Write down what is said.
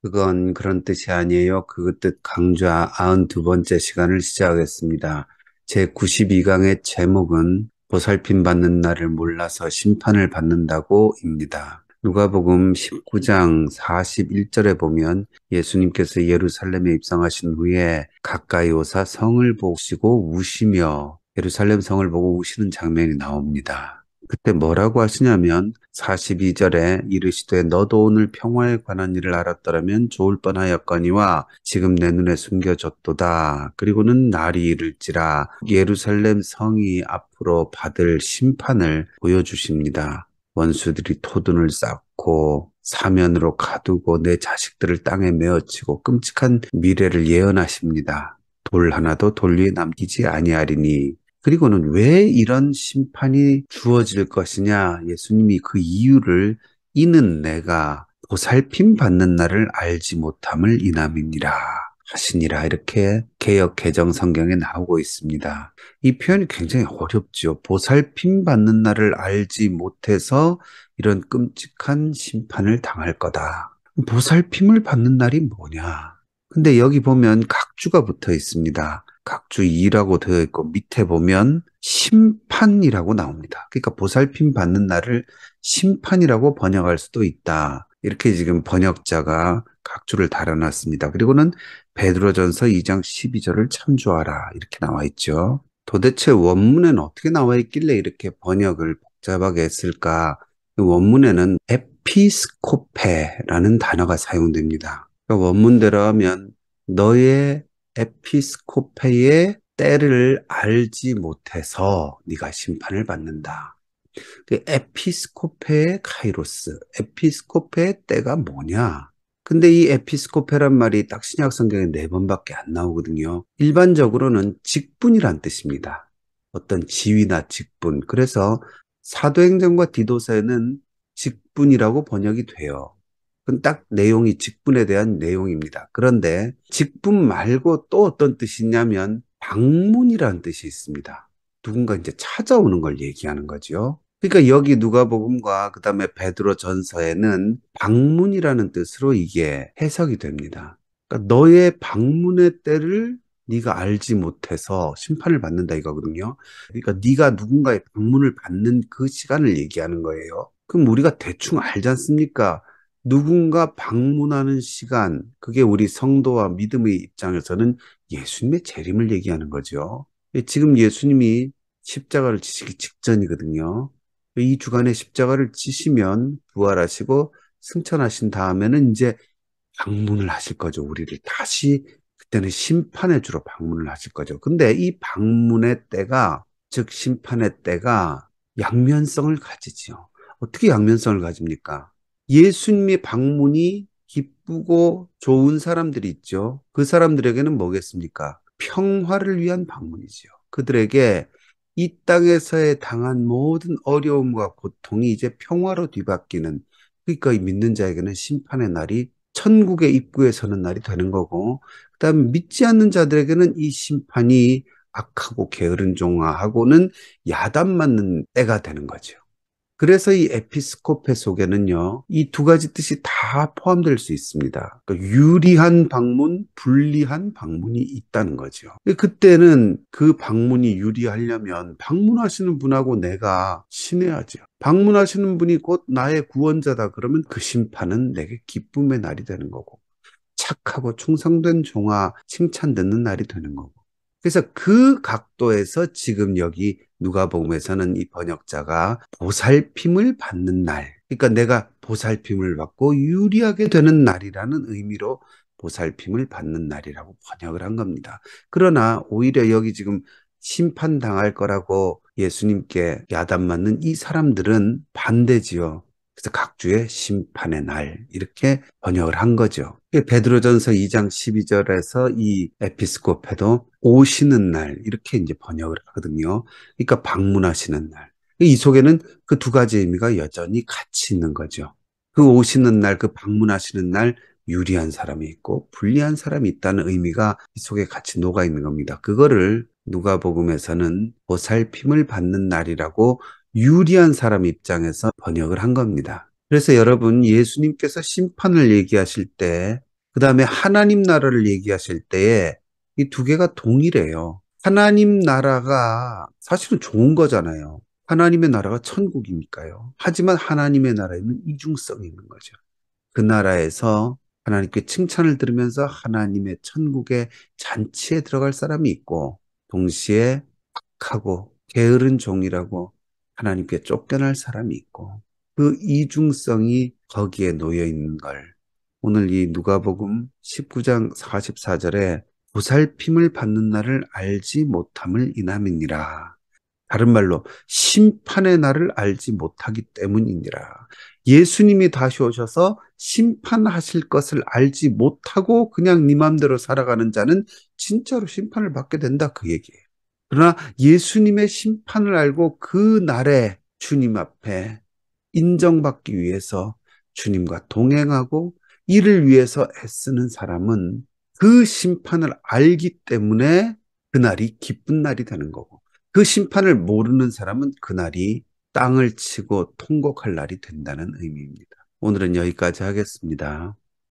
그건 그런 뜻이 아니에요. 그 뜻 강조 92번째 시간을 시작하겠습니다. 제92강의 제목은 보살핌 받는 날을 몰라서 심판을 받는다고입니다. 누가복음 19장 41절에 보면 예수님께서 예루살렘에 입성하신 후에 가까이 오사 성을 보시고 우시며 예루살렘 성을 보고 우시는 장면이 나옵니다. 그때 뭐라고 하시냐면 42절에 이르시되 너도 오늘 평화에 관한 일을 알았더라면 좋을 뻔하였거니와 지금 내 눈에 숨겨졌도다. 그리고는 날이 이를지라 예루살렘 성이 앞으로 받을 심판을 보여주십니다. 원수들이 토둔을 쌓고 사면으로 가두고 내 자식들을 땅에 메어치고 끔찍한 미래를 예언하십니다. 돌 하나도 돌 위에 남기지 아니하리니. 그리고는 왜 이런 심판이 주어질 것이냐? 예수님이 그 이유를 이는 내가 보살핌 받는 날을 알지 못함을 인함이니라 하시니라 이렇게 개역 개정 성경에 나오고 있습니다. 이 표현이 굉장히 어렵죠. 보살핌 받는 날을 알지 못해서 이런 끔찍한 심판을 당할 거다. 보살핌을 받는 날이 뭐냐? 근데 여기 보면 각주가 붙어 있습니다. 각주 2라고 되어 있고 밑에 보면 심판이라고 나옵니다. 그러니까 보살핌 받는 날을 심판이라고 번역할 수도 있다. 이렇게 지금 번역자가 각주를 달아놨습니다. 그리고는 베드로전서 2장 12절을 참조하라 이렇게 나와 있죠. 도대체 원문에는 어떻게 나와 있길래 이렇게 번역을 복잡하게 했을까? 그 원문에는 에피스코페라는 단어가 사용됩니다. 그러니까 원문대로 하면 너의 에피스코페의 때를 알지 못해서 네가 심판을 받는다. 그 에피스코페의 카이로스, 에피스코페의 때가 뭐냐? 근데 이 에피스코페란 말이 딱 신약 성경에 4번밖에 안 나오거든요. 일반적으로는 직분이란 뜻입니다. 어떤 지위나 직분. 그래서 사도행전과 디도서에는 직분이라고 번역이 돼요. 그건 딱 내용이 직분에 대한 내용입니다. 그런데 직분 말고 또 어떤 뜻이 있냐면 방문이라는 뜻이 있습니다. 누군가 이제 찾아오는 걸 얘기하는 거죠. 그러니까 여기 누가복음과 그다음에 베드로 전서에는 방문이라는 뜻으로 이게 해석이 됩니다. 그러니까 너의 방문의 때를 네가 알지 못해서 심판을 받는다 이거거든요. 그러니까 네가 누군가의 방문을 받는 그 시간을 얘기하는 거예요. 그럼 우리가 대충 알지 않습니까? 누군가 방문하는 시간, 그게 우리 성도와 믿음의 입장에서는 예수님의 재림을 얘기하는 거죠. 지금 예수님이 십자가를 지시기 직전이거든요. 이 주간에 십자가를 지시면 부활하시고 승천하신 다음에는 이제 방문을 하실 거죠. 우리를 다시 그때는 심판의 주로 방문을 하실 거죠. 근데 이 방문의 때가 즉 심판의 때가 양면성을 가지지요. 어떻게 양면성을 가집니까? 예수님의 방문이 기쁘고 좋은 사람들이 있죠. 그 사람들에게는 뭐겠습니까? 평화를 위한 방문이지요. 그들에게 이 땅에서의 당한 모든 어려움과 고통이 이제 평화로 뒤바뀌는, 그러니까 이 믿는 자에게는 심판의 날이 천국의 입구에 서는 날이 되는 거고, 그다음에 믿지 않는 자들에게는 이 심판이 악하고 게으른 종아하고는 야단 맞는 때가 되는 거죠. 그래서 이 에피스코페 속에는요, 이 두 가지 뜻이 다 포함될 수 있습니다. 그러니까 유리한 방문, 불리한 방문이 있다는 거죠. 그때는 그 방문이 유리하려면 방문하시는 분하고 내가 친해야죠. 방문하시는 분이 곧 나의 구원자다 그러면 그 심판은 내게 기쁨의 날이 되는 거고, 착하고 충성된 종아 칭찬 듣는 날이 되는 거고. 그래서 그 각도에서 지금 여기 누가복음에서는 이 번역자가 보살핌을 받는 날, 그러니까 내가 보살핌을 받고 유리하게 되는 날이라는 의미로 보살핌을 받는 날이라고 번역을 한 겁니다. 그러나 오히려 여기 지금 심판당할 거라고 예수님께 야단 맞는 이 사람들은 반대지요. 그래서 각주의 심판의 날 이렇게 번역을 한 거죠. 베드로전서 2장 12절에서 이 에피스코페도 오시는 날 이렇게 이제 번역을 하거든요. 그러니까 방문하시는 날. 이 속에는 그 두 가지 의미가 여전히 같이 있는 거죠. 그 오시는 날, 그 방문하시는 날 유리한 사람이 있고 불리한 사람이 있다는 의미가 이 속에 같이 녹아 있는 겁니다. 그거를 누가복음에서는 보살핌을 받는 날이라고 유리한 사람 입장에서 번역을 한 겁니다. 그래서 여러분, 예수님께서 심판을 얘기하실 때 그 다음에 하나님 나라를 얘기하실 때에 이 두 개가 동일해요. 하나님 나라가 사실은 좋은 거잖아요. 하나님의 나라가 천국이니까요. 하지만 하나님의 나라에는 이중성이 있는 거죠. 그 나라에서 하나님께 칭찬을 들으면서 하나님의 천국의 잔치에 들어갈 사람이 있고, 동시에 악하고 게으른 종이라고 하나님께 쫓겨날 사람이 있고, 그 이중성이 거기에 놓여 있는 걸 오늘 이 누가복음 19장 44절에 보살핌을 받는 날을 알지 못함을 인함이니라. 다른 말로 심판의 날을 알지 못하기 때문이니라. 예수님이 다시 오셔서 심판하실 것을 알지 못하고 그냥 네 맘대로 살아가는 자는 진짜로 심판을 받게 된다 그 얘기예요. 그러나 예수님의 심판을 알고 그 날에 주님 앞에 인정받기 위해서 주님과 동행하고 이를 위해서 애쓰는 사람은 그 심판을 알기 때문에 그날이 기쁜 날이 되는 거고, 그 심판을 모르는 사람은 그날이 땅을 치고 통곡할 날이 된다는 의미입니다. 오늘은 여기까지 하겠습니다.